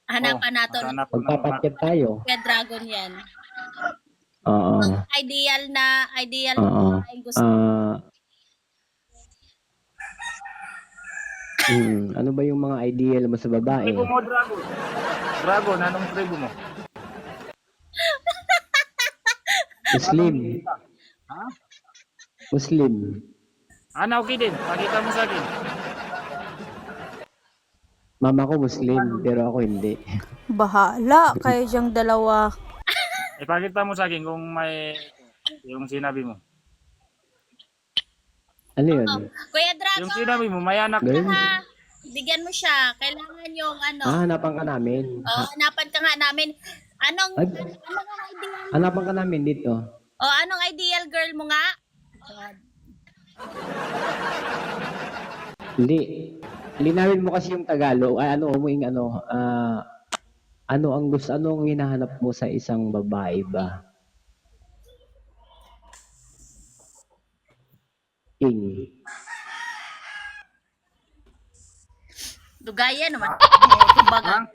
Hanapan natin. Hanap ko ng Magpapakyat tayo. Kaya dragon yan. Oo. Ideal Oo. na gusto. Ano ba yung mga ideal mo sa babae? tribo mo, Dragon. Dragon, anong tribo mo? Muslim. Ha? Muslim. Okay din. Pakita mo sa akin. Mama ko Muslim, pero ako hindi. Bahala kayo diyang dalawa. Ipakita mo sa akin kung may yung sinabi mo. Ano yun? Kuya Yung Dragon, sinabi mo, may anak Girl? ha, bigyan mo siya. Kailangan yung ano. Hanapan ka namin. Hanapan ka nga namin. Anong Ay. ideal? Hanapan ka namin dito. Anong ideal girl mo nga? Hindi. Linawin mo kasi yung Tagalog. Ay, ano anong hinahanap mo sa isang babae ba? King. Dugaya naman. Kumbaga.